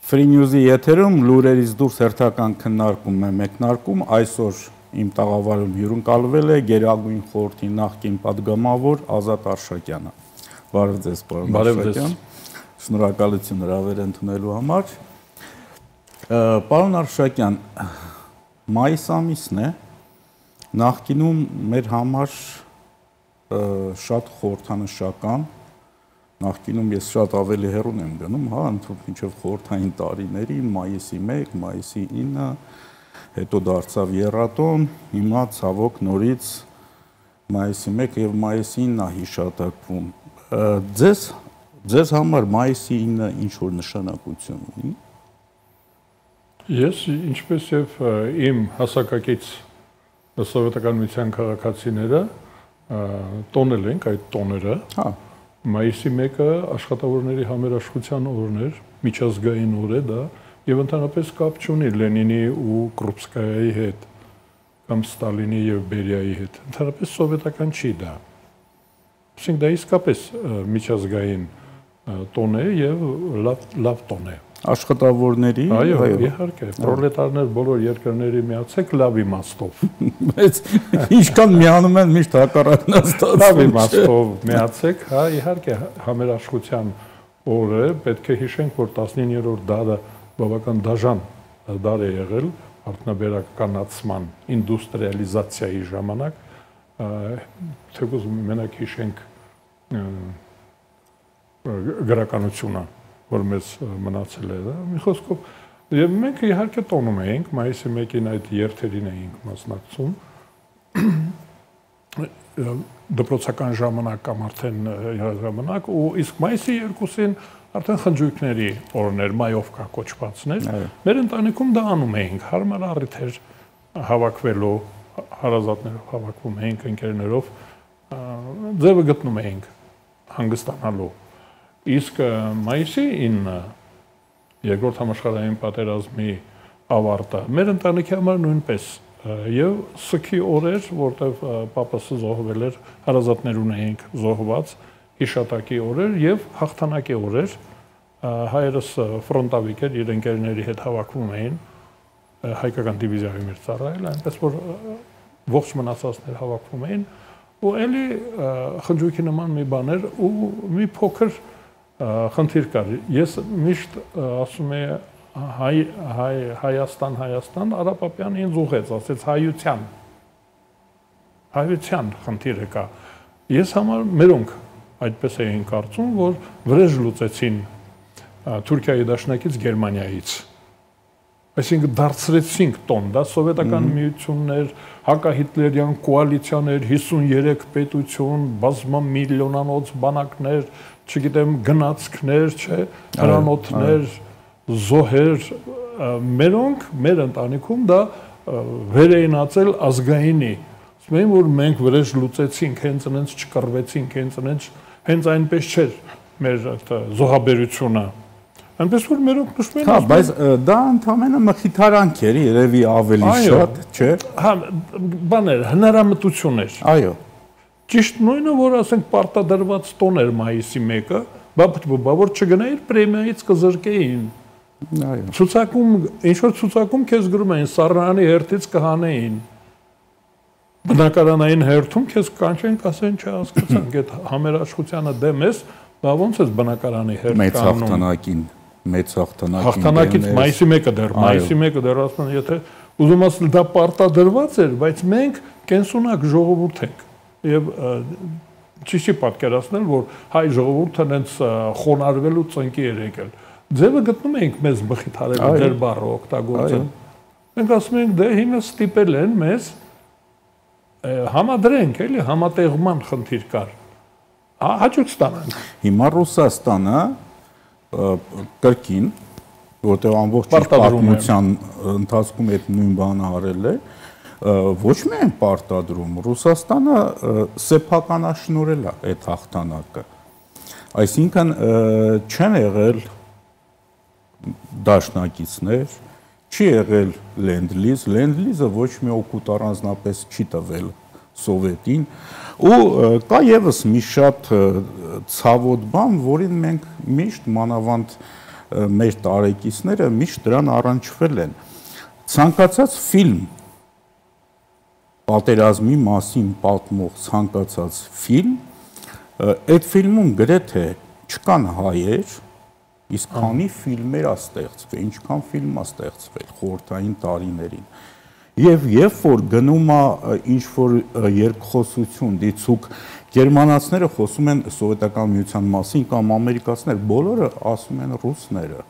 Free News-ի եթերում լուրերից դուրս հերթական քննարկում է մեկնարկում, այսօր իմ տաղավարում հյուրընկալվել է Գերագույն խորհրդի նախկին պատգամավոր Ազատ Արշակյանը։ Բարև ձեզ, պարոն Արշակյան։ Շնորհակալություն հրավեր ընդունելու համար։ Պարոն Արշակյան, մայիս ամիսն է, նախկինում մեր համար շատ խորհրդանշական, նախկինում ես շատ ավելի հեռուն եմ գնում, ընդհանուր մինչև խորհրդային տարիների, մայիսի 1, մայիսի 9, հետո դարձավ եռատոն, հիմա ցավոք նորից մայիսի 1 եւ մայիսի 9-ը հիշատակվում։ Ձեզ համար մայիսի 9-ը ինչ որ նշանակություն ունի։ Ես, ինչպես եւ իմ հասակակից սովետական միության քաղաքացիները տոնել ենք այդ տոները։ Մայիսի 1-ը աշխատավորների համերաշխության օրն էր, միջազգային օր է դա, եւ ընդհանրապես կապ չունի Լենինի ու Կրուպսկայայի հետ, կամ Ստալինի եւ Բերիայի հետ։ Ընդհանրապես սովետական չի դա։ Այսինքն դա իսկապես միջազգային տոն է եւ լավ տոն է։ Աշխատավորների, այո, իհարկե, պրոլետարներ բոլոր երկրների միացեք լավ իմաստով։ Բայց ինչքան միանում են միշտ հակառակն է ստացվում։ Լավ իմաստով միացեք, հա, իհարկե, համերաշխության օրը պետք է հիշենք, որ 19-րդ դարը բավական դաժան դար է եղել արդյունաբերականացման, ինդուստրիալիզացիայի ժամանակ, թեկուզ մենակ հիշենք գրականությունը, որ մեզ մնացել է, մի խոսքով, եւ մենք իհարկե տոնում էինք, մայիսի 1-ին այդ երթերին էինք մասնակցում, դպրոցական ժամանակ կամ արդեն ժամանակ, ու իսկ մայիսի 2-ին արդեն խնջույքների օրներ, մայովկա կոչվածներ, մեր ընտանիքում դա անում էինք, հարմար առիթ էր հավաքվելու, հարազատներով հավաքվում էինք, ընկերներով, ձևը գտնում էինք հանգստանալու։ Իսկ մայիսի 9-ը, երկրորդ համաշխարհային պատերազմի ավարտը, մեր ընտանիքի համար նույնպես եւ սքի օրեր, որտեղ պապս զոհվել էր, հարազատներ ունեինք զոհված, հիշատակի օրեր եւ հաղթանակի օրեր, հայրս ֆրոնտավիկ էր, իր ընկերների հետ հավաքվում էին, հայկական դիվիզիայում էր ծառայել, այնպես որ ողջ մնացածներ հավաքվում էին, ու էլի խնջույքի նման մի բաներ ու մի փոքր խնդիր կար։ Ես միշտ ասում եմ Հայաստան, Արապապյանը ինձ ուղեց, ասեց հայության խնդիրը կա։ Ես համար մերոնք այդպես էին կարծում, որ վրեժ լուծեցին Թուրքիայի դաշնակից Գերմանիայից։ Այսինքն դարձրեցինք տոն, դա սովետական միություններ, հակահիտլերյան կոալիցիաներ, 53 պետություն, բազմամիլիոնանոց բանակներ, չգիտեմ, գնացքներ, չէ, հրանոթներ, զոհեր, մերոնք մեր ընտանիքում դա վեր էին ածել ազգայինի։ Ասում էին, որ մենք վրեժ լուծեցինք, հենց այնց չկռվեցինք, հենց այնպես չէր մեր զոհաբերությունը։ Այնպես որ մերոնք նշում են։ Հա, բայց դա ընդհանրապես մխիթարանք էր, երևի ավելի շատ, չէ։ Հա, բաներ, հնարամտություններ։ Այո։ Ճիշտ նույնը, որ ասենք պարտադրված տոն էր մայիսի 1-ը, բա որ չգնայր պրեմիայից կզրկեին։ Այո։ Ցուցակում, ինչ որ ցուցակում քեզ գրում էին Սառնարանի հերթից կհանեին։ Բնակարանային հերթում քեզ կանչեն, ասեն, չհասկացանք, այդ համերաշխությանը դեմ ես, բա ոնց ես բնակարանի հերթ կանում։ Մեծ հաղթանակից մայիսի 1-ը դեռ, մայիսի 1-ը դեռ ասում են, եթե ուզում ասել դա պարտադրված էր, բայց մենք կենսունակ ժողովուրդ ենք եւ չի պատկերացնել, որ հայ ժողովուրդը հենց խոնարհվելու ծնկի էր եկել։ Ձևը գտնում ենք մեզ մխիթարելու դեր բառը օգտագործել։ Մենք ասում ենք, դե հիմա ստիպել են մեզ համադրենք, էլի համատեղման խնդիր կար։ Հաջող ստանանք։ Հիմա Ռուսաստանը կրկին, որտեղ ամբողջ պատմության ընթացքում այդ նույն բանը արել է, ոչ միայն պարտադրում, Ռուսաստանը սեփականաշնորհել է այդ հաղթանակը։ Այսինքն չեն եղել դաշնակիցներ, չի եղել լենդ-լիզը ոչ մի օգուտ առանձնապես չի տվել Սովետին, ու կա եւս մի շատ ցավոտ բան, որին մենք միշտ մանավանդ մեր տարեկիցները միշտ դրան առնչվել են։ Ցանկացած ֆիլմ, պատերազմի մասին պատմող ցանկացած ֆիլմ, այդ ֆիլմում գրեթե չկան հայեր, իսկ քանի ֆիլմեր ա ստեղծվել, ինչքան ֆիլմ ա ստեղծվել խորհրդային տարիներին։ Եվ երբ որ գնում ա ինչ-որ երկխոսություն, դիցուկ գերմանացիները խոսում են սովետական միության մասին կամ ամերիկացիները, բոլորը ասում են ռուսները,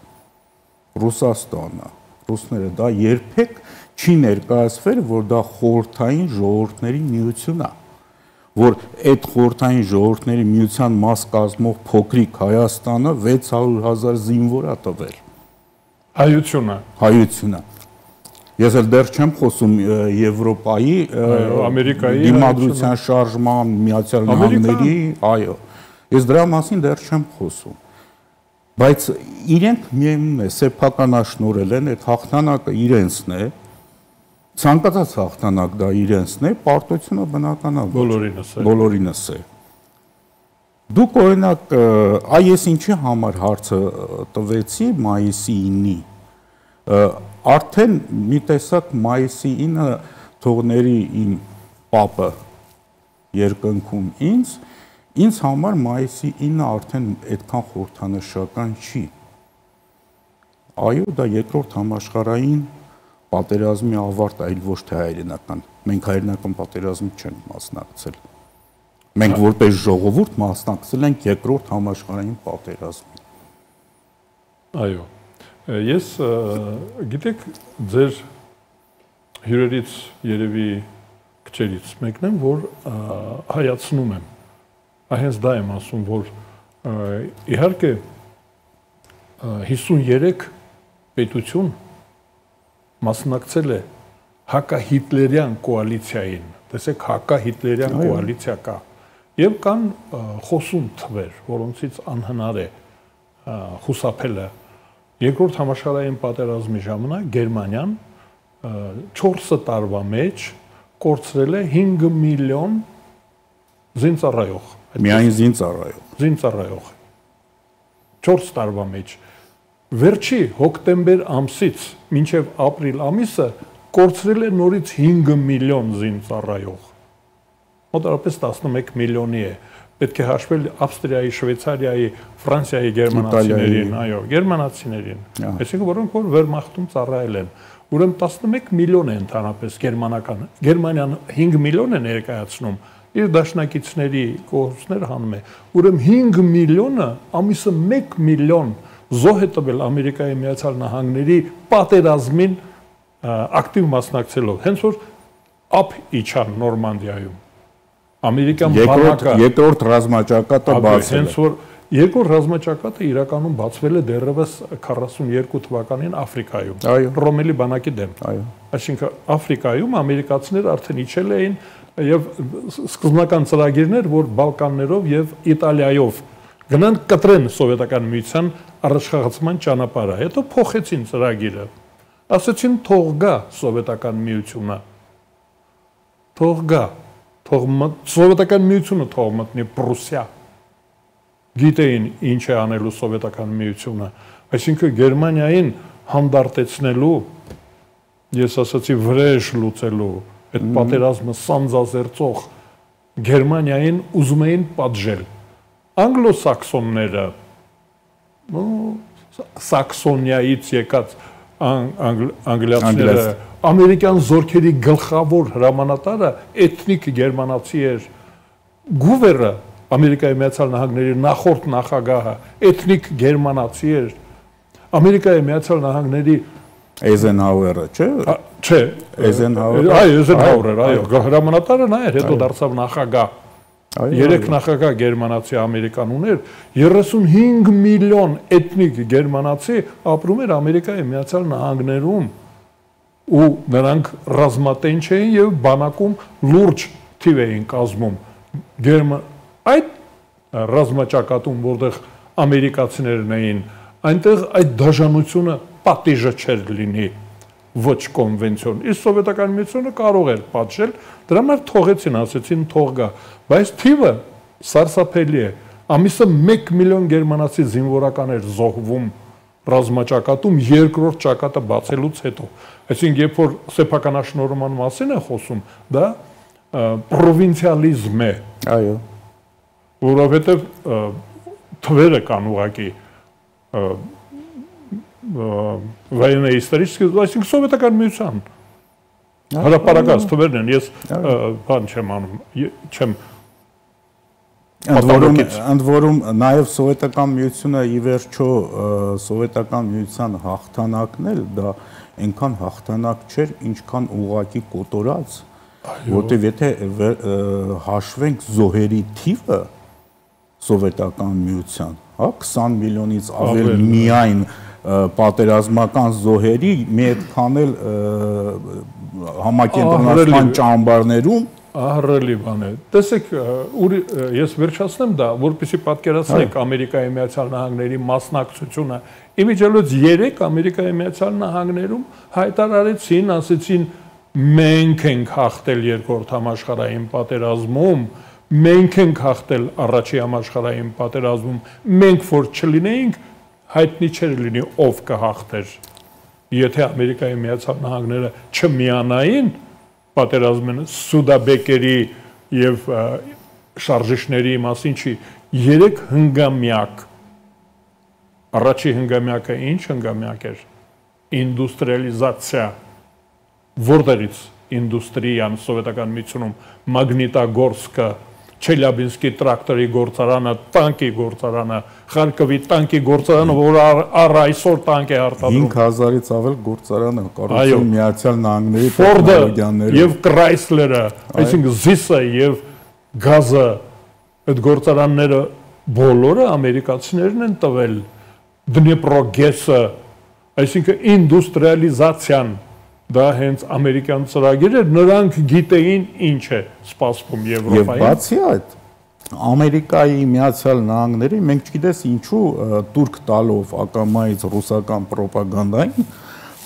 Ռուսաստանը, ռուսները, դա երբեք չի ներկայացվել, որ դա խորհրդային ժողովուրդների միություն է, որ այդ խորհրդային ժողովուրդների միության մաս կազմող փոքրիկ Հայաստանը 600,000 զինվոր ա տվել։ Հայությունը։ Ես էլ դեռ չեմ խոսում Եվրոպայի, Ամերիկայի դիմադրության շարժման, Միացյալ Նահանգների, այո։ Ես դրա մասին դեռ չեմ խոսում։ Բայց իրենք միևնույն է, սեփականաշնորհել են, այդ հաղթանակը իրենցն է, ցանկացած հաղթանակ դա իրենցն է, պարտությունը բնականաբար բոլորինս է։ Դուք օրինակ, ես ինչի համար հարցը տվեցի մայիսի 9-ի, արդեն մի տեսակ մայիսի 9-ը թողների իմ պապը երկնքում ինձ համար մայիսի 9-ը արդեն այդքան խորհրդանշական չի։ Այո, դա երկրորդ համաշխարհային պատերազմի ավարտ, այլ ոչ թե հայրենական։ Մենք հայրենական պատերազմի չենք մասնակցել։ Մենք որպես ժողովուրդ մասնակցել ենք երկրորդ համաշխարհային պատերազմին։ Այո։ Ես գիտեք ձեր հյուրերից երևի քչերից մեկն եմ, որ հայացնում եմ։ Հենց դա եմ ասում, որ իհարկե 53 պետություն մասնակցել է հակահիտլերյան կոալիցիային, տեսեք հակահիտլերյան կոալիցիա կա, եւ կան խոսուն թվեր, որոնցից անհնար է խուսափելը։ Երկրորդ համաշխարհային պատերազմի ժամանակ Գերմանիան 4 տարվա մեջ կորցրել է 5 միլիոն զինծառայող։ Միայն զինծառայող։ 4 տարվա մեջ։ Վերջի հոկտեմբեր ամսից մինչև ապրիլ ամիսը կորցրել է նորից 5 միլիոն զինծառայող։ Մոտավորապես 11 միլիոնի է։ Պետք է հաշվել Ավստրիայի, Շվեյցարիայի, Ֆրանսիայի գերմանացիներին, այո, գերմանացիներին, այսինքն որոնք որ Վերմախտում ծառայել են։ Ուրեմն 11 միլիոն է ընդհանրապես գերմանական։ Գերմանիան 5 միլիոն է ներկայացնում, իր դաշնակիցների կողմներ հանում է։ Ուրեմն 5 միլիոնը ամիսը 1 միլիոն զոհ է տվել Ամերիկայի Միացյալ Նահանգների պատերազմին ակտիվ մասնակցելով։ Հենց որ ափ իջան Նորմանդիայում։ Ամերիկյան բանակը երկրորդ ռազմաճակատը բացվել է։ Հենց որ երկրորդ ռազմաճակատը իրականում բացվել է դեռևս 42 թվականին Աֆրիկայում, Ռոմելի բանակի դեմ։ Այսինքն Աֆրիկայում ամերիկացիները արդեն իջել էին եւ սկզբնական ծրագիրներ, որ Բալկաններով եւ Իտալիայով գնան կտրեն սովետական միության առաջխաղացման ճանապարհը։ Հետո փոխեցին ծրագիրը։ Ասացին թող գա սովետական միությունը։ Թող գա Սովետական միությունը թող մտնի Պրուսիա։ Գիտեին ինչ է անելու սովետական միությունը, այսինքն Գերմանիային հանդարտեցնելու, ես ասացի վրեժ լուծելու, այդ պատերազմը սանձազերծող Գերմանիային ուզում էին պատժել։ Անգլոսաքսոնները, Սաքսոնիայից եկած անգլիացիները, ամերիկյան զորքերի գլխավոր հրամանատարը էթնիկ գերմանացի էր, Գուվերը, Ամերիկայի Միացյալ Նահանգների նախորդ նախագահը, էթնիկ գերմանացի էր, Ամերիկայի Միացյալ Նահանգների Էյզենհաուերը, չէ՞։ Չէ, Էյզենհաուերը։ Այո, Էյզենհաուերը, այո, հրամանատարը նա էր, հետո դարձավ նախագահ։ 3 նախագահ գերմանացի ամերիկան ուներ, 35 միլիոն էթնիկ գերմանացի ապրում էր Ամերիկայի Միացյալ Նահանգներում ու նրանք ռազմատենչ էին եւ բանակում լուրջ թիվ էին կազմում։ Այդ ռազմաճակատում, որտեղ ամերիկացիներն էին, այնտեղ այդ դաժանությունը պատիժը չէր լինի ոչ կոնվենցիոն։ Իսկ սովետական միությունը կարող էր պատժել, դրա համար թողեցին, ասեցին թող գա, բայց թիվը սարսափելի է։ Ամիսը 1 միլիոն գերմանացի զինվորական էր զոհվում ռազմաճակատում երկրորդ ճակատը բացելուց հետո։ Այսինքն, երբ որ սեփականաշնորհման մասին է խոսում, դա պրովինցիալիզմ է։ Այո։ Որովհետև թվերը կան ուղղակի военно-исторически, այսինքն սովետական միության հրապարակած թվերն են, ես բան չեմ անում, չեմ Ընդ որում նաև սովետական միությունը ի վերջո սովետական միության հաղթանակն էլ դա այնքան հաղթանակ չէր, ինչքան ուղղակի կոտորած, որտեղ եթե հաշվենք զոհերի թիվը սովետական միության, հա 20 միլիոնից ավել միայն պատերազմական զոհերի մի այդքան էլ համակենտրոնացման ճամբարներում ահռելի բան է։ Տեսեք, ես վերջացնեմ դա, որպեսզի պատկերացնեք Ամերիկայի Միացյալ Նահանգների մասնակցությունը։ Իմիջիալոց 3 Ամերիկայի Միացյալ Նահանգներում հայտարարեցին, ասեցին մենք ենք հաղթել երկրորդ համաշխարհային պատերազմում, մենք ենք հաղթել առաջի համաշխարհային պատերազմում, մենք որ չլինեինք, հայտնի չէր լինի ով կհաղթեր։ Եթե Ամերիկայի Միացյալ Նահանգները չմիանային պատերազմին Սուդաբեկերի եւ շարժիչների մասին չի 3 հնգամյակ առաջի հնգամյակը ինչ հնգամյակ էր ինդուստրիալիզացիա որտեղից ինդուստրիան սովետական միությունում մագնիտագորսկը Չելյաբինսկի տրակտորի գործարանը, տանկի գործարանը, Խարկովի տանկի գործարանը, որ առ այսօր տանկ է արտադրում 5000-ից ավել գործարանը կառուցել Միացյալ Նահանգների տեխնոլոգիաները եւ Chrysler-ը, այսինքն ZIS-ը եւ գազը այդ գործարանները բոլորը ամերիկացիներն են տվել Դնեպրոգեսը, այսինքն ինդուստրիալիզացիան դա հենց ամերիկյան ծրագիր էր, նրանք գիտեին ինչ է սպասվում Եվրոպայում։ Եվ բացի այդ, Ամերիկայի Միացյալ Նահանգների մենք չգիտես ինչու տուրք տալով ակամայից ռուսական ռոպագանդային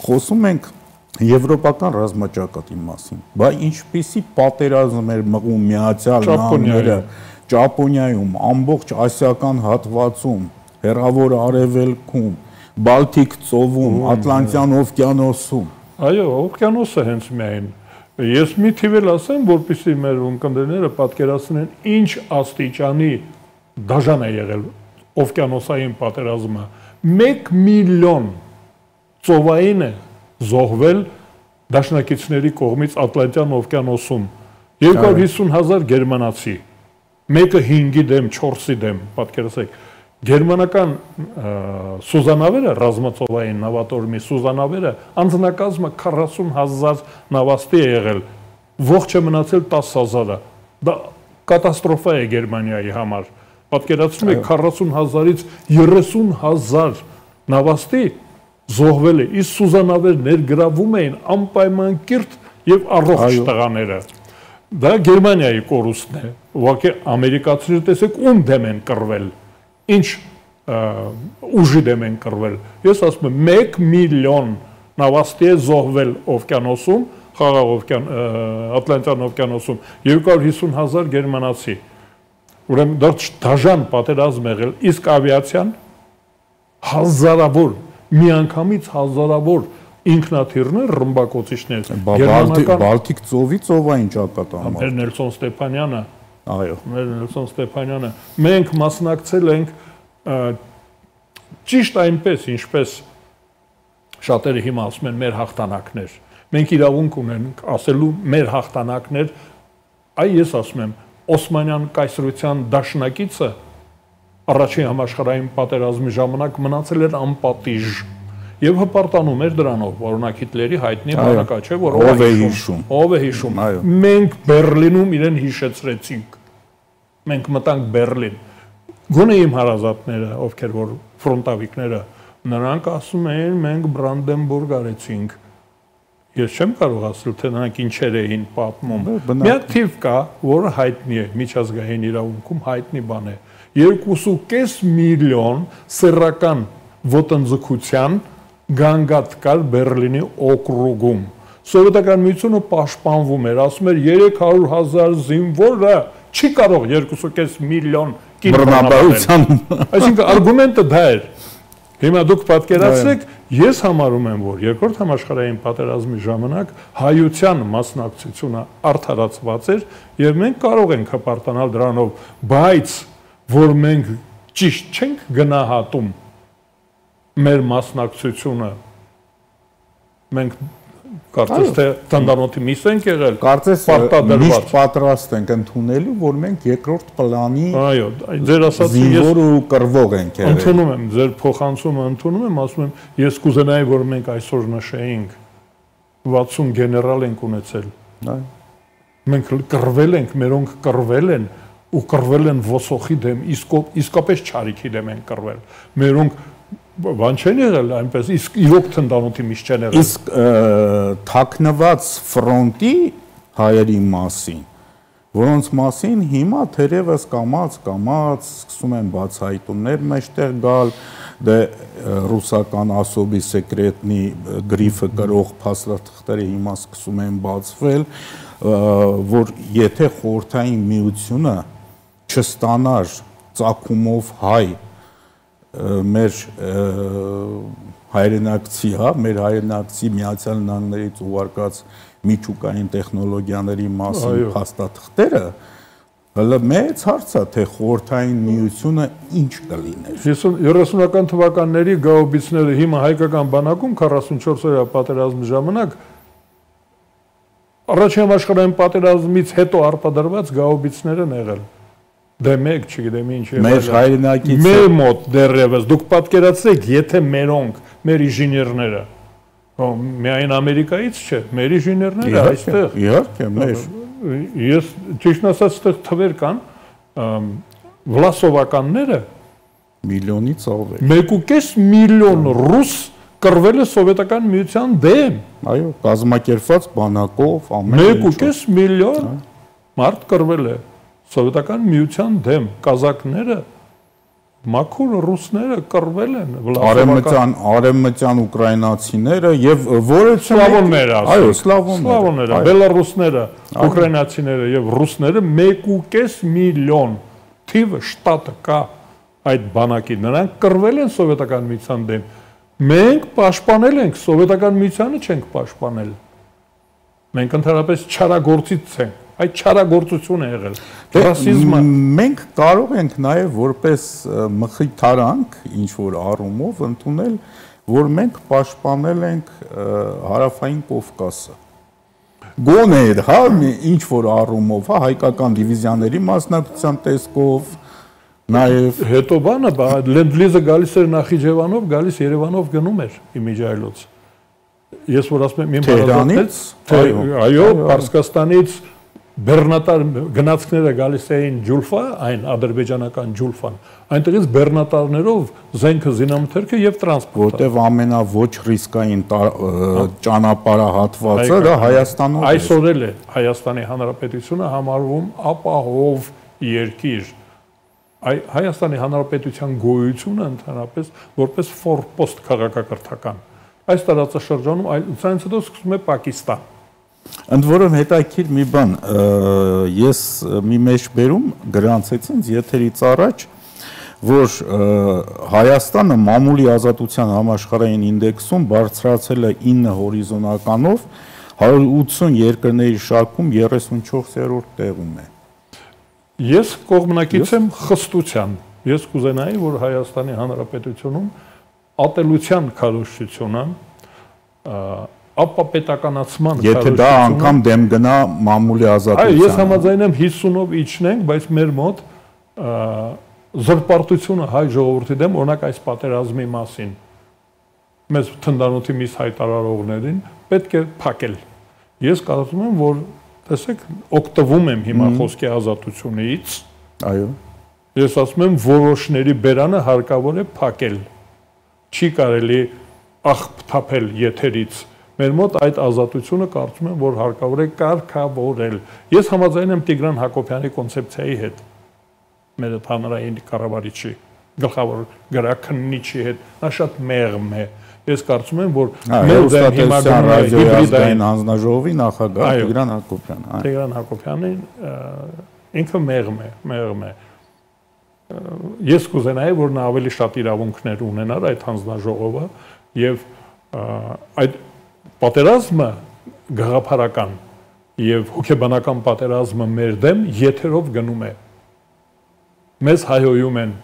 խոսում ենք եվրոպական ռազմաճակատի մասին։ Բա ինչպիսի պատերազմ էր մղում Միացյալ Նահանգները Ճապոնիայում, ամբողջ ասիական հատվածում, Հեռավոր Արևելքում, Բալթիկ ծովում, Ատլանտյան օվկիանոսում։ Այո, օվկիանոսը հենց միայն։ Ես մի թիվ էլ ասեմ, որպեսզի մեր ունկնդիրները պատկերացնեն ինչ աստիճանի դաժան է եղել օվկիանոսային պատերազմը։ 1 միլիոն ծովային է զոհվել դաշնակիցների կողմից Ատլանտյան օվկիանոսում։ 250,000 գերմանացի։ Մեկը 5-ի դեմ, 4-ի դեմ, պատկերացրեք։ Գերմանական սուզանավերը, ռազմածովային նավատորմի սուզանավերը, անձնակազմը 40,000 նավաստի է եղել, ողջ է մնացել 10,000-ը, դա կատաստրոֆա է Գերմանիայի համար, պատկերացնում եք 40,000-ից 30,000 նավաստի զոհվել է, իսկ սուզանավեր ներգրավում էին անպայման կիրթ և առողջ տղաները, դա Գերմանիայի կորուստն է, ուղղակի ամերիկացիները տեսեք ում դեմ են կռվել, ինչ ուժի դեմ են կռվել։ Ես ասում եմ 1 միլիոն նավաստի է զոհվել օվկիանոսում, Ատլանտյան օվկիանոսում, 250,000 գերմանացի։ Ուրեմն դա դաժան պատերազմ եղել, իսկ ավիացիան հազարավոր, միանգամից հազարավոր ինքնաթիռներ, ռմբակոծիչներ, Բալթիկ ծովի ծովային ճակատամարտ։ Մեր Նելսոն Ստեփանյանը Այո, մեր Նելսոն Ստեփանյանը, մենք մասնակցել ենք ճիշտ այնպես, ինչպես շատերը հիմա ասում են մեր հաղթանակներ։ Մենք իրավունք ունենք ասելու մեր հաղթանակներ, այ ես ասում եմ, Օսմանյան կայսրության դաշնակիցը առաջին համաշխարհային պատերազմի ժամանակ մնացել էր անպատիժ եւ հպարտանում էր դրանով, օրինակ Հիտլերի հայտնի բանակա չէ, որ ով է հիշում։ Մենք Բերլինում իրեն հիշեցրեցինք։ Մենք մտանք Բերլին։ Գոնե իմ հարազատները, ովքեր որ ֆրոնտավիկները, նրանք ասում էին մենք Բրանդենբուրգ արեցինք։ Ես չեմ կարող ասել, թե նրանք ինչեր էին պատմում։ Մի հատ թիվ կա, որը հայտնի է, միջազգային իրավունքում հայտնի բան է։ 2.5 միլիոն սեռական ոտնձգության գանգատ կար Բերլինի օկրուգում։ Սովետական միությունը պաշտպանվում էր, ասում էր 300,000 զինվորը չի կարող 2.5 միլիոն կին բռնաբարության։ Այսինքն արգումենտը դա էր։ Հիմա դուք պատկերացրեք, ես համարում եմ, որ երկրորդ համաշխարհային պատերազմի ժամանակ հայության մասնակցությունը արդարացված էր եւ մենք կարող ենք հպարտանալ դրանով, բայց որ մենք ճիշտ չենք գնահատում մեր մասնակցությունը, մենք կարծես թե տանդանոթի միս ենք եղել, կարծես միշտ պատրաստ ենք ընդունելու, որ մենք երկրորդ պլանի ձեր ասածի զինվոր ու կռվող ենք եղել։ Ընդունում եմ, ձեր փոխանցումը ընդունում եմ, ասում եմ, ես կուզենայի, որ մենք այսօր նշեինք 60 գեներալ ենք ունեցել։ Մենք կռվել ենք, մերոնք կռվել են ու կռվել են ոսոխի դեմ, իսկապես չարիքի դեմ են կռվել։ Մերոնք բան չեն եղել այնպես, իսկ իրոք թնդանոթի միշտ չեն եղել։ Իսկ թաքնված ֆրոնտի հայերի մասին, որոնց մասին հիմա թերևս կամաց սկսում են բացահայտումներ մեջտեղ գալ, դե ռուսական ասոբի սեկրետնի գրիֆը կրող փաստաթղթերը հիմա սկսում են բացվել, որ եթե խորհրդային միությունը չստանար ծագումով հայ մեր հայրենակցի, մեր հայրենակցի Միացյալ Նահանգներից ուղարկած միջուկային տեխնոլոգիաների մասին փաստաթղթերը, հələ մեծ հարց է, թե խորհրդային միությունը ինչ կլիներ։ 30-ական թվականների գաուբիցները հիմա հայկական բանակում 44-օրյա պատերազմի ժամանակ առաջին համաշխարհային պատերազմից հետո արտադրված գաուբիցներ են եղել։ Դե մեկ չգիտեմ ինչ է։ Մեր հայրենակից մեր մոտ դեռևս դուք պատկերացրեք, եթե մերոնք, մեր ինժեներները, միայն Ամերիկայից չէ, մեր ինժեներները այստեղ։ Իհարկե, մեր։ Ես ճիշտ ասած այստեղ թվեր կան, վլասովականները միլիոնից ավել։ 1.5 միլիոն ռուս կռվել է սովետական միության դեմ։ Այո, կազմակերպված բանակով, ամեն ինչ։ 1.5 միլիոն մարդ կռվել է սովետական միության դեմ, կազակները, մաքուր ռուսները կռվել են, արևմտյան ուկրաինացիները եւ որը սլավոնները, այո, սլավոնները, բելարուսները, ուկրաինացիները եւ ռուսները 1.5 միլիոն թիվը շտատը կա այդ բանակի, նրանք կռվել են սովետական միության դեմ։ Մենք պաշտպանել ենք, սովետական միությանը չենք պաշտպանել։ Մենք ընդհանրապես չարագործից ենք։ Այդ չարագործություն է եղել։ Ռասիզմը մենք կարող ենք նաև որպես մխիթարանք ինչ որ առումով ընդունել, որ մենք պաշտպանել ենք հարավային Կովկասը։ Գոնե հա ինչ որ առումով, հա հայկական դիվիզիաների մասնակցության տեսքով, նաև հետո բանը Լենդ-լիզը գալիս էր Նախիջևանով, գալիս Երևանով գնում էր իմիջայլոց։ Ես որ ասում եմ Թեհրանից, այո, Պարսկաստանից բեռնատար գնացքները գալիս էին Ջուլֆա, այն ադրբեջանական Ջուլֆան, այնտեղից բեռնատարներով զենքը, զինամթերքը եւ տրանսպորտը, որտեղ ամենաոչ ռիսկային ճանապարհահատվածը դա Հայաստանում է։ Այսօր էլ է Հայաստանի Հանրապետությունը համարվում ապահով երկիր։ Հայաստանի Հանրապետության գոյությունը ընդհանրապես որպես ֆորպոստ քաղաքակրթական։ Այս տարածաշրջանում այլցանից հետո սկսում է Պակիստան։ Ընդ որում հետաքրքիր մի բան, ես մի մեջբերում գրանցեցի ինձ եթերից առաջ, որ Հայաստանը մամուլի ազատության համաշխարհային ինդեքսում բարձրացել է 9 հորիզոնականով, 180 երկրների շարքում 34-րդ տեղում է։ Ես կողմնակից եմ խստության։ Ես կուզենայի, որ Հայաստանի Հանրապետությունում ատելության քարոզչությունը ապապետականացման եթե դա անգամ դեմ գնա մամուլի ազատության։ Այո, ես համաձայն եմ 50-ով իջնենք, բայց մեր մոտ զրպարտությունը հայ ժողովրդի դեմ, օրինակ այս պատերազմի մասին, մեզ թնդանոթի միս հայտարարողներին պետք է փակել։ Ես կարծում եմ, որ տեսեք, օգտվում եմ հիմա խոսքի ազատությունից։ Այո։ Ես ասում եմ, որոշների բերանը հարկավոր է փակել։ Չի կարելի աղբթափել եթերից։ Մեր մոտ այդ ազատությունը կարծում եմ, որ հարկավոր է կարգավորել։ Ես համաձայն եմ Տիգրան Հակոբյանի կոնցեպցիայի հետ, մեր հանրային կառավարիչի, գլխավոր գրաքննիչի հետ, նա շատ մեղմ է։ Ես կարծում եմ, որ մեր դեմ հիմա ռադիոյազգային հանձնաժողովի նախագահ Տիգրան Հակոբյանը։ Տիգրան Հակոբյանին ինքը մեղմ է։ ես կուզենայի, որ նա ավելի շատ իրավունքներ ունենար այդ հանձնաժողովը եւ այդ պատերազմը գաղափարական եւ հոգեբանական պատերազմը մեր դեմ եթերով գնում է։ Մեզ հայհոյում են,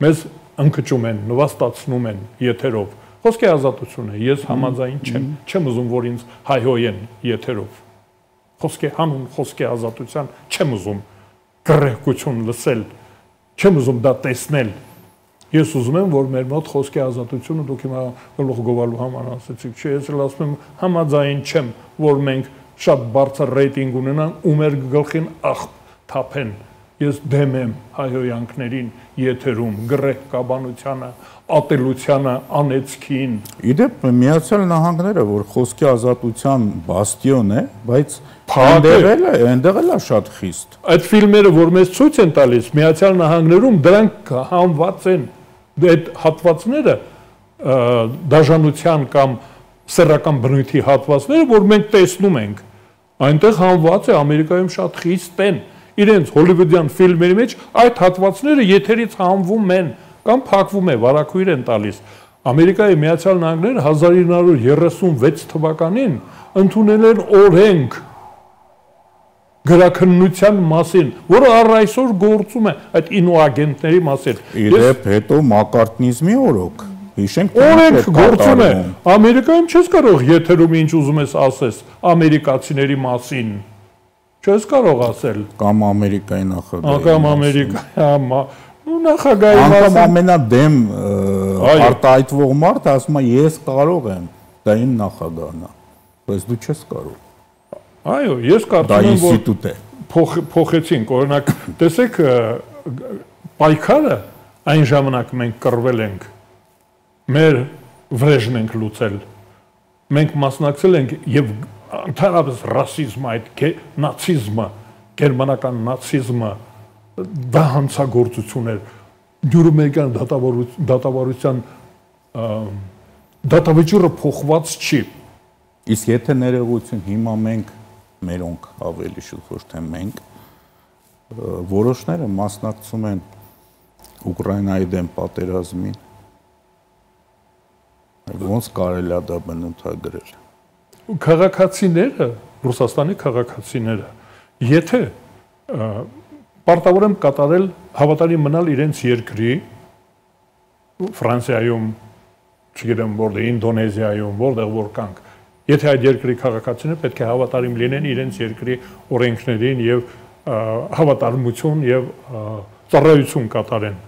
մեզ ընկճում են, նվաստացնում են եթերով։ Խոսքի ազատություն է, ես համաձայն չեմ ուզում, որ ինձ հայհոյեն եթերով։ Խոսքի ազատության չեմ ուզում գռեհկություն լսել, չեմ ուզում դա տեսնել։ Ես ուզում եմ, որ մեր մոտ խոսքի ազատությունը դուք հիմա գլուխ գովալու համար ասեցիք, չէ, ես էլ ասում եմ համաձայն չեմ, որ մենք շատ բարձր ռեյտինգ ունենանք ու մեր գլխին աղբ թափեն։ Ես դեմ եմ հայհոյանքներին եթերում, գռեհկաբանությանը, ատելությանը, անեծքին։ Իդեպ Միացյալ Նահանգները, որ խոսքի ազատության բաստիոն է, բայց այնտեղ էլ է շատ խիստ։ Այդ ֆիլմերը, որ մեզ ցույց են տալիս Միացյալ Նահանգներում, դրանք հանված են, այդ հատվածները դաժանության կամ սեռական բնույթի հատվածները, որ մենք տեսնում ենք, այնտեղ հանված է, Ամերիկայում շատ խիստ են։ Իրենց հոլիվուդյան ֆիլմերի մեջ այդ հատվածները եթերից հանվում են կամ փակվում է, վարակույր են տալիս։ Ամերիկայի Միացյալ Նահանգները 1936 թվականին ընդունել են օրենք գրաքննության մասին, որը առ այսօր գործում է այդ ինոագենտների մասին։ Իդեպ հետո մակարտնիզմի օրոք, հիշենք, օրենք գործում է։ Ամերիկայում չես կարող եթերում ինչ ուզում ես ասես ամերիկացիների մասին։ Չես կարող ասել։ Կամ Ամերիկայի նախագահի։ Կամ Ամերիկայի նախագահի մասին։ Անգամ ամենադեմ արտահայտվող մարդը ասում է ես կարող եմ, դա իմ նախագահն է, բայց դու չես կարող։ Այո, ես կարծում եմ, որ փոխեցինք, օրինակ, տեսեք, պայքարը այն ժամանակ մենք կռվել ենք, մեր վրեժն ենք լուծել, մենք մասնակցել ենք եւ ընդհանրապես ռասիզմը, այդ նացիզմը, գերմանական նացիզմը, դա հանցագործություն էր, Նյուրնբերգյան դատավարության դատավճիռը փոխված չի։ Իսկ եթե ներողություն հիմա մենք մերոնք ավելի շուտ ոչ թե մենք որոշները մասնակցում են Ուկրաինայի դեմ պատերազմին, ոնց կարելի է դա բնութագրել։ Քաղաքացիները, Ռուսաստանի քաղաքացիները, եթե պարտավոր են կատարել հավատարիմ մնալ իրենց երկրի, Ֆրանսիայում, չգիտեմ որտեղ, Ինդոնեզիայում, որտեղ որ կանք, եթե այդ երկրի քաղաքացիները պետք է հավատարիմ լինեն իրենց երկրի օրենքներին եւ հավատարմություն եւ ծառայություն կատարեն։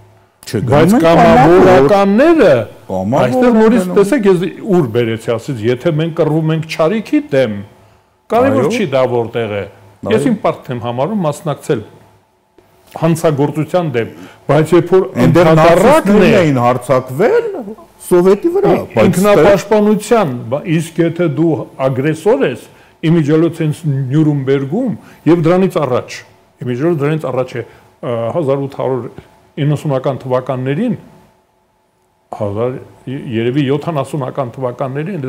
Բայց կամավորականները այստեղ նորից տեսեք ես ուր բերեցի ասից, եթե մենք կռվում ենք չարիքի դեմ, կարևոր չի դա որտեղ է։ Ես իմ պարտք եմ համարում մասնակցել հանցագործության դեմ, բայց երբ որ ընդհանրակն էին հարձակվել սովետի վրա, ինքնապաշտպանության, իսկ եթե դու ագրեսոր ես, իմիջիալոց հենց Նյուրնբերգում եւ դրանից առաջ, իմիջիալոց դրանից առաջ է 1890-ական թվականներին, երևի 70-ական թվականներին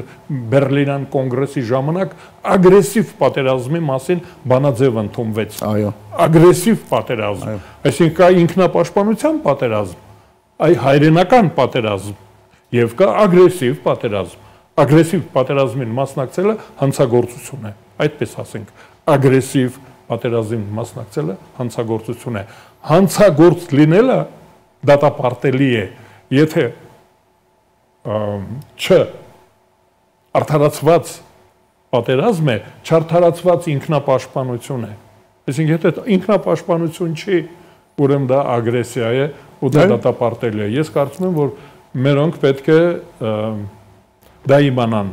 Բերլինյան կոնգրեսի ժամանակ ագրեսիվ պատերազմի մասին բանաձև ընդունվեց։ Ագրեսիվ պատերազմ, այսինքն կա ինքնապաշտպանության պատերազմ, այ հայրենական պատերազմ եւ կա ագրեսիվ պատերազմ։ Ագրեսիվ պատերազմին մասնակցելը հանցագործություն է, այդպես ասենք, ագրեսիվ պատերազմին մասնակցելը հանցագործություն է։ Հանցագործ լինելը դատապարտելի է, եթե արդարացված պատերազմ է, չարդարացված ինքնապաշտպանություն է։ Այսինքն եթե ինքնապաշտպանություն չի, ուրեմն դա ագրեսիա է ու դա դատապարտելի է։ Ես կարծում եմ, որ մերոնք պետք է դա իմանան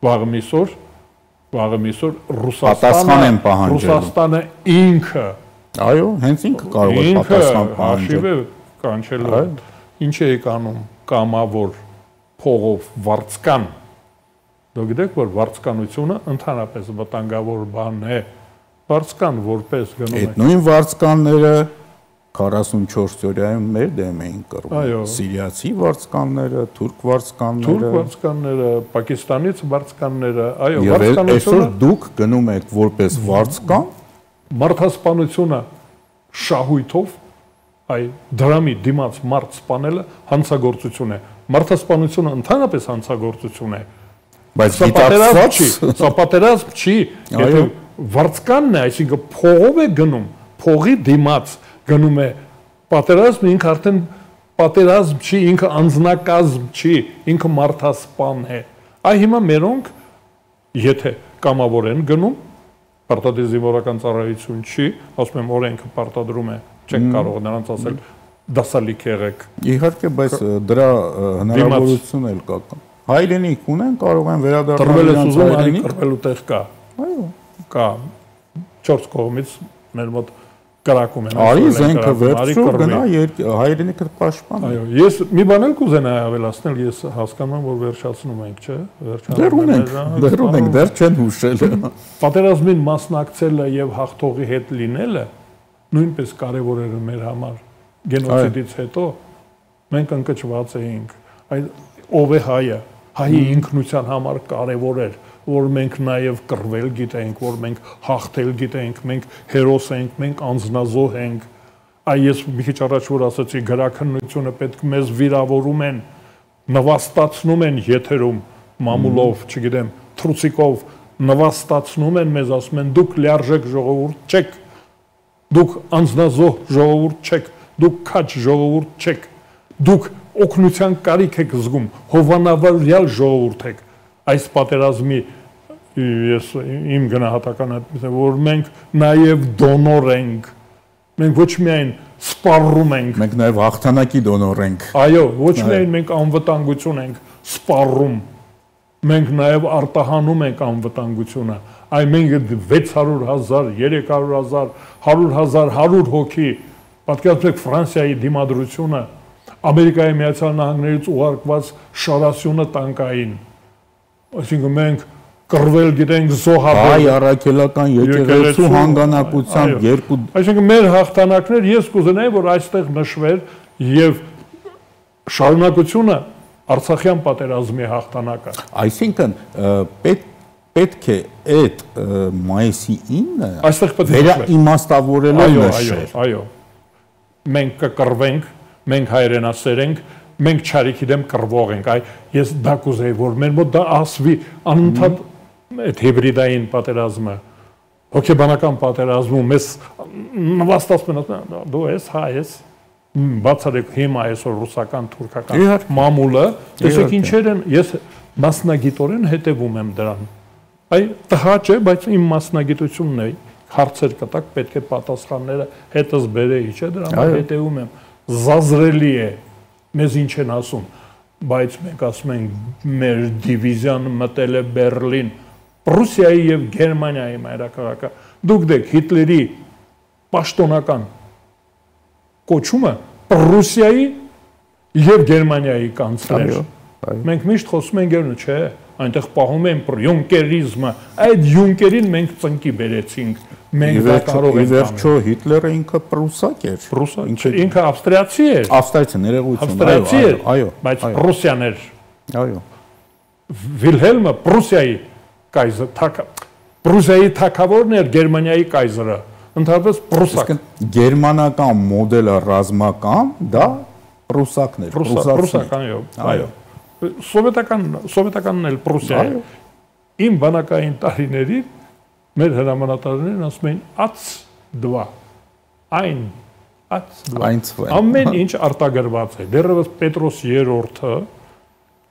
վաղը միսօր Ռուսաստանը ինքը, այո, հենց ինքը կարող է պատասխան պահանջել։ Հաշիվ է կանչելու, ինչ է անում կամավոր փողով վարձկան։ Դուք գիտեք, որ վարձկանությունը ընդհանրապես վտանգավոր բան է։ Վարձկան որպես գնում է։ Այդ նույն վարձկանները 44 օրյայում մեր դեմ էին կռվում։ Սիրիացի վարձկանները, թուրք վարձկանները, Պակիստանից վարձկանները, այո, վարձկանությունը։ Այսօր դուք գնում եք որպես վարձկան, մարդասպանությունը շահույթով Այ դրամի դիմաց մարդ սպանելը հանցագործություն է։ Մարդասպանությունը ընդհանրապես հանցագործություն է։ Բայց գիտակցված սա պատերազմ չի, եթե վարձկանն է, այսինքն փողով է գնում, փողի դիմաց գնում է, պատերազմը ինքը արդեն պատերազմ չի, ինքը անձնակազմ չի, ինքը մարդասպան է։ Այ հիմա մերոնք, եթե կամավոր են գնում, պարտադիր զինվորական ծառայություն չի, ասում եմ օրենքը պարտադրում է, չենք կարող նրանց ասել դասալիք եղեք։ Իհարկե, բայց դրա հնարավորություն էլ կա։ Հայրենիք ունեն, կարող են վերադառնալ իրենց հայրենիք, կռվելու տեղ կա։ Այո, կա 4 կողմից մեր մոտ կրակում են։ Արի զենքը վերցրու, գնա հայրենիքը պաշտպան։ Այո, ես մի բան էլ կուզենայի ավելացնել, ես հասկանում եմ, որ վերջացնում ենք, չէ՞, դեռ ունենք, դեռ չեն հուշել։ Պատերազմին մասնակցելը եւ հաղթողի հետ լինելը նույնպես կարևոր էր մեր համար։ Գենոցիդից հետո մենք ընկճված էինք։ Այդ ով է հայը, հայի ինքնության համար կարևոր էր, որ մենք նաև կռվել գիտենք, որ մենք հաղթել գիտենք, մենք հերոս ենք, մենք անձնազոհ ենք։ Այ ես մի քիչ առաջ որ ասացի, գրաքննությունը պետք մեզ վիրավորում են, նվաստացնում են եթերում, մամուլով, չգիտեմ, թրուցիկով, նվաստացնում են մեզ, ասում են դուք լիարժեք ժողովուրդ չեք, դուք անձնազոհ ժողովուրդ չեք, դուք քաջ ժողովուրդ չեք, դուք օգնության կարիք եք զգում, հովանավորյալ ժողովուրդ եք։ Այս պատերազմի ես իմ գնահատականը որ մենք նաև դոնոր ենք, մենք ոչ միայն սպառում ենք, մենք նաև հաղթանակի դոնոր ենք։ Այո, ոչ միայն մենք անվտանգություն ենք սպառում, մենք նաև արտահանում ենք անվտանգությունը։ Այ մենք 600,000, 300,000, 100,000, 100 հոգի, պատկերացրեք Ֆրանսիայի դիմադրությունը, Ամերիկայի Միացյալ Նահանգներից ուղարկված շարասյունը տանկային։ Այսինքն մենք կռվել գիտենք զոհաբեր։ Հայ առաքելական եկեղեցու հանգանակությամբ երկու։ Այսինքն մեր հաղթանակներ ես կուզենայի, որ այստեղ նշվեր եւ շարունակությունը Արցախյան պատերազմի հաղթանակը։ Այսինքն պետք է այդ մայիսի 9-ը այստեղ պետք է վերաիմաստավորելով նշել։ Այո։ Մենք կկռվենք, մենք հայրենասեր ենք, մենք չարիքի դեմ կռվող ենք։ Այ ես դա կուզեի, որ մեր մոտ դա ասվի անընդհատ այդ հիբրիդային պատերազմը, հոգեբանական պատերազմում մեզ նվաստացնում են, դու ես հայ ես, բացառեք հիմա այսօր ռուսական, թուրքական մամուլը, տեսեք ինչեր են, ես մասնագիտորեն հետևում եմ դրան։ Այ տհաճ է, բայց իմ մասնագիտությունն է, հարցեր կտակ, պետք է պատասխանները հետս բերեի, չէ, դրան հետևում եմ։ Զազրելի է, մեզ ինչ են ասում, բայց մենք ասում ենք մեր դիվիզիան մտել է Բերլին, Ռուսիայի եւ Գերմանիայի մայրաքաղաքը, դուք դեք Հիտլերի պաշտոնական կոչումը Ռուսիայի եւ Գերմանիայի կանցլեր։ Մենք միշտ խոսում ենք գերնու, չէ, այնտեղ պահում են յունկերիզմը, այդ յունկերին մենք ծնկի բերեցինք։ Մենք դա կարող ենք։ Վերջո Հիտլերը ինքը պրուսակ էր։ Ինքը ավստրիացի էր։ Ավստրիացի ներողություն, այո, բայց Ռուսիան էր։ Այո։ Վիլհելմը Պրուսիայի կայզր, Պրուսիայի թագավորն էր Գերմանիայի կայզրը։ Ընդհանրապես պրուսակ։ Գերմանական մոդելը ռազմական, դա պրուսակն էր, պրուսական, այո։ Սովետականն էլ Պրուսիա է։ Իմ բանակային տարիներին մեր հրամանատարներն ասում էին «ած-2», «այն-ած-2», ամեն ինչ արտագրված է։ Դեռևս Պետրոս III-ը,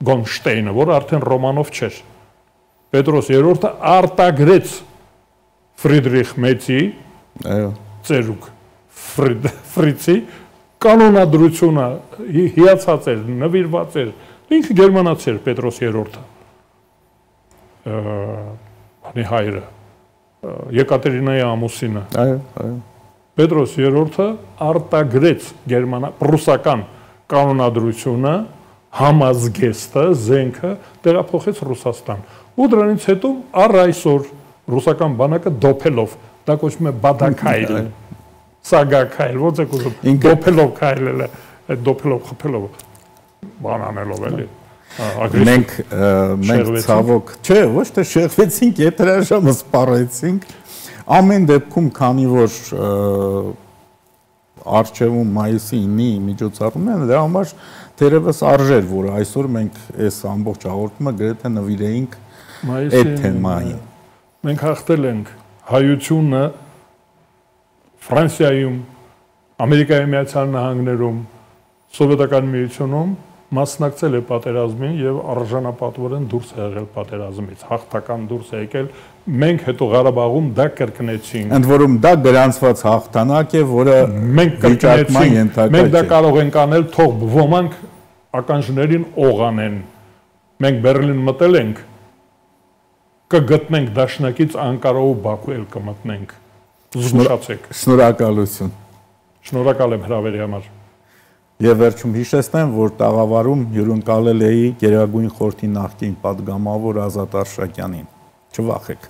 Գոնշտեյնը, որ արդեն Ռոմանով չէր, Պետրոս III-ը արտագրեց Ֆրիդրիխ Մեծի, ծերուկ Ֆրիցի, կանոնադրությունը հիացած էր, նվիրված էր, ինքը գերմանացի էր Պետրոս III-ը, հայրը, Եկատերինայի ամուսինը։ Պետրոս III-ը արտագրեց պրուսական կանոնադրությունը, համազգեստը, զենքը տեղափոխեց Ռուսաստան։ Ու դրանից հետո առ այսօր ռուսական բանակը դոփելով, դա կոչվում է բադաքայլ, սագաքայլ, ոնց է կոչվում, դոփելով քայլելը, այդ դոփելով խփելով բան անելով էլի։ Մենք ցավոք, չէ, ոչ թե շեղվեցինք, եթերաժամը սպառեցինք։ Ամեն դեպքում, քանի որ արժևում մայիսի 9-ի միջոցառումն է, դրա համար թերևս արժեր, որ այսօր մենք այս ամբողջ հաղորդումը գրեթե նվիրեինք այդ թեմային։ Մենք հաղթել ենք հայությունը Ֆրանսիայում, Ամերիկայի Միացյալ Նահանգներում, Սովետական Միությունում մասնակցել է պատերազմին եւ արժանապատվորեն դուրս է եղել պատերազմից, հաղթական դուրս է եկել, մենք հետո Ղարաբաղում դա կրկնեցինք։ Ընդ որում դա գրանցված հաղթանակ է, որը մենք կրկնեցինք, մենք դա կարող ենք անել, թող ոմանք ականջներին օղանեն։ Մենք Բերլին մտել ենք, կգտնենք դաշնակից Անկարա ու Բաքու էլ կմտնենք։ Զգուշացեք։ Շնորհակալություն։ Շնորհակալ եմ հրավերի համար։ Եվ վերջում հիշեցնեմ, որ տաղավարում հյուրընկալել էի Գերագույն խորհրդի նախկին պատգամավոր Ազատ Արշակյանին։ Չվախեք։